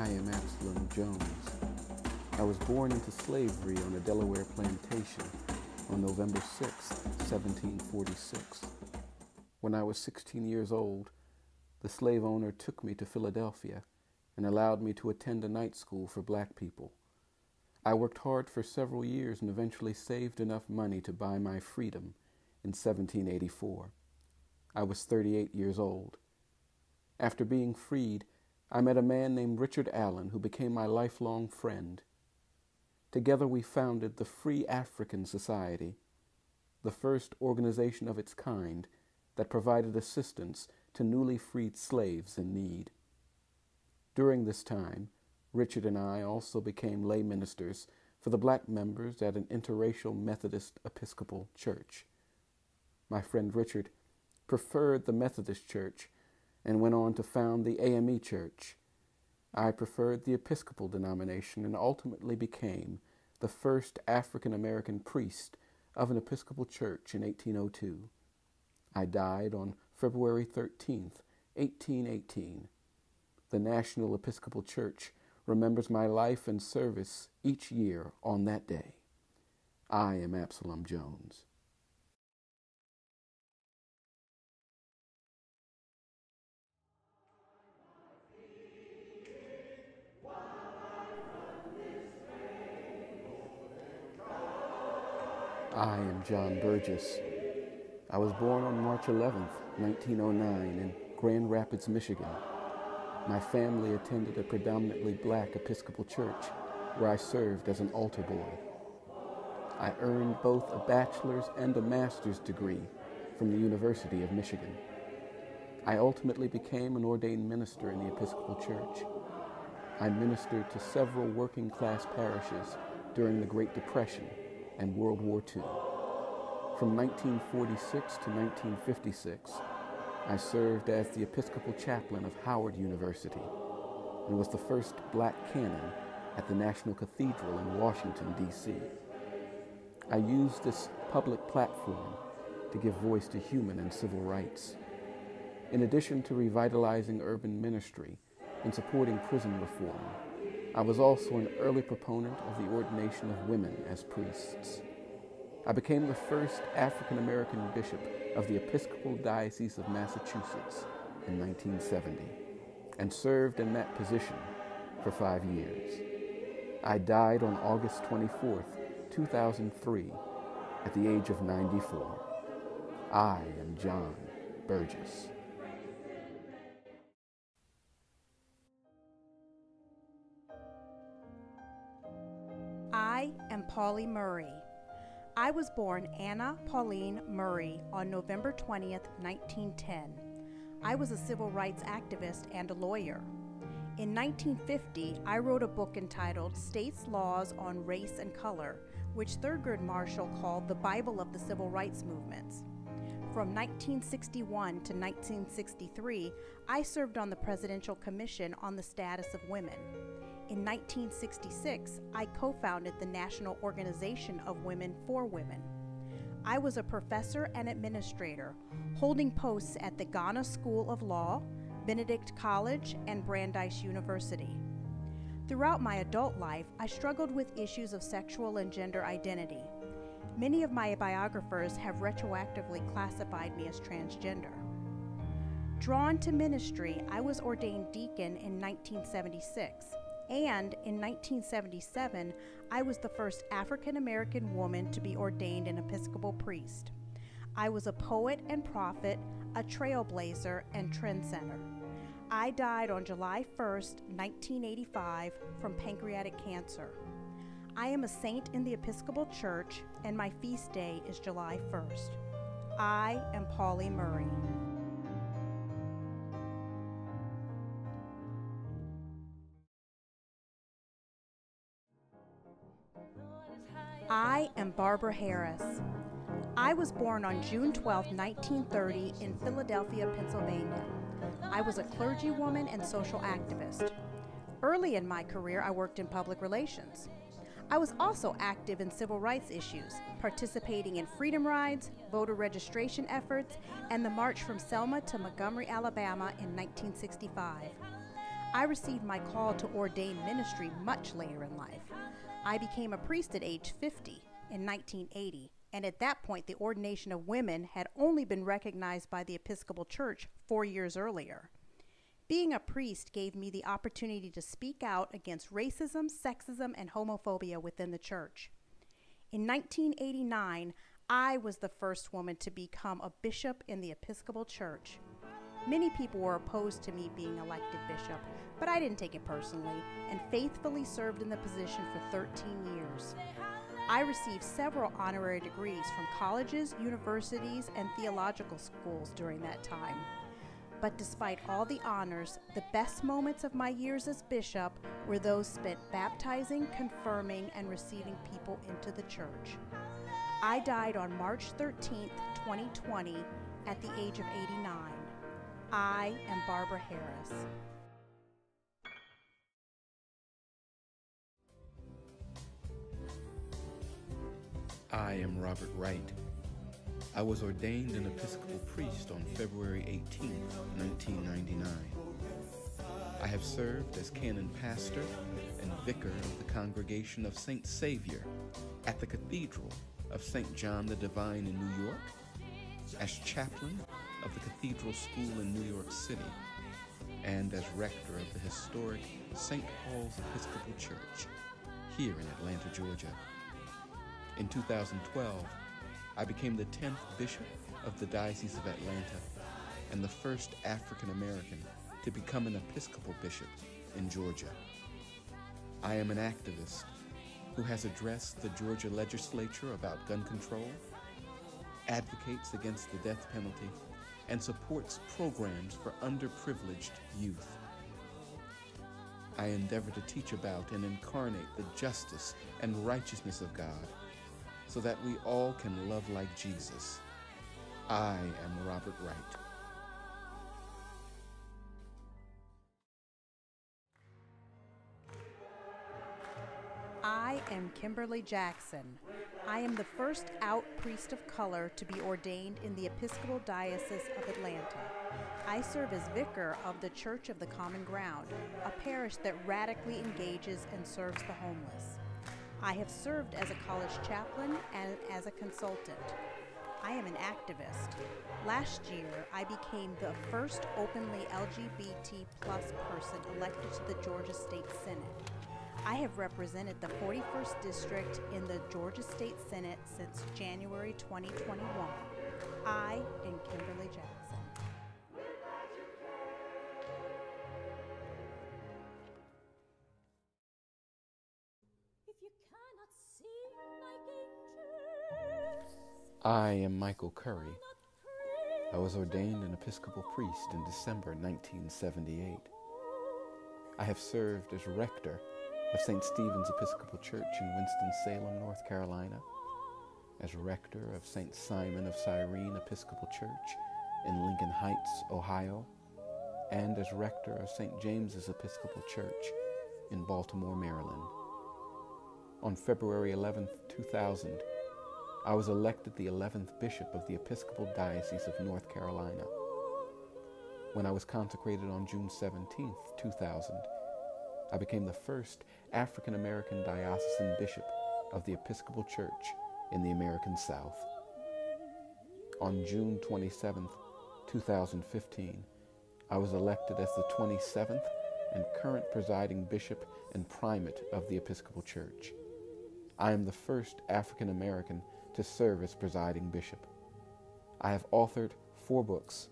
I am Absalom Jones. I was born into slavery on a Delaware plantation on November 6, 1746. When I was 16 years old, the slave owner took me to Philadelphia and allowed me to attend a night school for black people. I worked hard for several years and eventually saved enough money to buy my freedom in 1784. I was 38 years old. After being freed, I met a man named Richard Allen who became my lifelong friend. Together we founded the Free African Society, the first organization of its kind that provided assistance to newly freed slaves in need. During this time, Richard and I also became lay ministers for the black members at an interracial Methodist Episcopal church. My friend Richard preferred the Methodist Church and went on to found the AME Church. I preferred the Episcopal denomination and ultimately became the first African-American priest of an Episcopal church in 1802. I died on February 13th, 1818. The National Episcopal Church remembers my life and service each year on that day. I am Absalom Jones. I am John Burgess. I was born on March 11th, 1909 in Grand Rapids, Michigan. My family attended a predominantly black Episcopal church where I served as an altar boy. I earned both a bachelor's and a master's degree from the University of Michigan. I ultimately became an ordained minister in the Episcopal Church. I ministered to several working-class parishes during the Great Depression and World War II. From 1946 to 1956, I served as the Episcopal chaplain of Howard University and was the first black canon at the National Cathedral in Washington, D.C. I used this public platform to give voice to human and civil rights. In addition to revitalizing urban ministry and supporting prison reform, I was also an early proponent of the ordination of women as priests. I became the first African-American bishop of the Episcopal Diocese of Massachusetts in 1970 and served in that position for 5 years. I died on August 24th, 2003 at the age of 94. I am John Burgess. I am Pauli Murray. I was born Anna Pauline Murray on November 20th, 1910. I was a civil rights activist and a lawyer. In 1950, I wrote a book entitled States' Laws on Race and Color, which Thurgood Marshall called the Bible of the Civil Rights Movements. From 1961 to 1963, I served on the Presidential Commission on the Status of Women. In 1966, I co-founded the National Organization of Women for Women. I was a professor and administrator, holding posts at the Ghana School of Law, Benedict College, and Brandeis University. Throughout my adult life, I struggled with issues of sexual and gender identity. Many of my biographers have retroactively classified me as transgender. Drawn to ministry, I was ordained deacon in 1976. And in 1977, I was the first African-American woman to be ordained an Episcopal priest. I was a poet and prophet, a trailblazer, and trendsetter. I died on July 1st, 1985, from pancreatic cancer. I am a saint in the Episcopal Church, and my feast day is July 1st. I am Pauli Murray. I am Barbara Harris. I was born on June 12, 1930 in Philadelphia, Pennsylvania. I was a clergywoman and social activist. Early in my career, I worked in public relations. I was also active in civil rights issues, participating in freedom rides, voter registration efforts, and the march from Selma to Montgomery, Alabama in 1965. I received my call to ordain ministry much later in life. I became a priest at age 50 in 1980, and at that point the ordination of women had only been recognized by the Episcopal Church 4 years earlier. Being a priest gave me the opportunity to speak out against racism, sexism, and homophobia within the church. In 1989, I was the first woman to become a bishop in the Episcopal Church. Many people were opposed to me being elected bishop, but I didn't take it personally and faithfully served in the position for 13 years. I received several honorary degrees from colleges, universities, and theological schools during that time. But despite all the honors, the best moments of my years as bishop were those spent baptizing, confirming, and receiving people into the church. I died on March 13, 2020, at the age of 89. I am Barbara Harris. I am Robert Wright. I was ordained an Episcopal priest on February 18, 1999. I have served as canon pastor and vicar of the Congregation of St. Savior at the Cathedral of St. John the Divine in New York, as chaplain of the Cathedral School in New York City, and as rector of the historic St. Paul's Episcopal Church here in Atlanta, Georgia. In 2012, I became the 10th bishop of the Diocese of Atlanta and the first African American to become an Episcopal bishop in Georgia. I am an activist who has addressed the Georgia legislature about gun control, advocates against the death penalty, and supports programs for underprivileged youth. I endeavor to teach about and incarnate the justice and righteousness of God, so that we all can love like Jesus. I am Robert Wright. I am Kimberly Jackson. I am the first out priest of color to be ordained in the Episcopal Diocese of Atlanta. I serve as vicar of the Church of the Common Ground, a parish that radically engages and serves the homeless. I have served as a college chaplain and as a consultant. I am an activist. Last year, I became the first openly LGBT+ person elected to the Georgia State Senate. I have represented the 41st District in the Georgia State Senate since January 2021. I am Kimberly Jackson. I am Michael Curry. I was ordained an Episcopal priest in December 1978. I have served as rector of St. Stephen's Episcopal Church in Winston-Salem, North Carolina, as rector of St. Simon of Cyrene Episcopal Church in Lincoln Heights, Ohio, and as rector of St. James's Episcopal Church in Baltimore, Maryland. On February 11, 2000, I was elected the 11th Bishop of the Episcopal Diocese of North Carolina. When I was consecrated on June 17, 2000, I became the first African American diocesan bishop of the Episcopal Church in the American South. On June 27, 2015, I was elected as the 27th and current presiding bishop and primate of the Episcopal Church. I am the first African American to serve as presiding bishop. I have authored 4 books: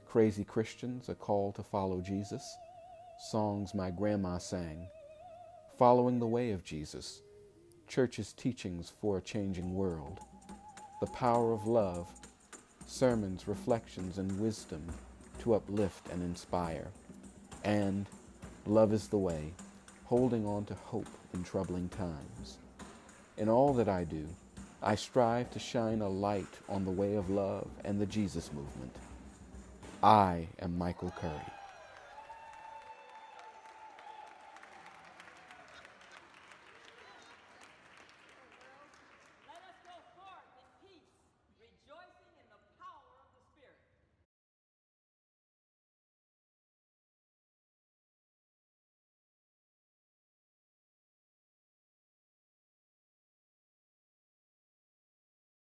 Crazy Christians, A Call to Follow Jesus, Songs My Grandma Sang, Following the Way of Jesus, Church's Teachings for a Changing World, The Power of Love, Sermons, Reflections, and Wisdom to Uplift and Inspire, and Love is the Way, Holding on to Hope in Troubling Times. In all that I do, I strive to shine a light on the way of love and the Jesus movement. I am Michael Curry.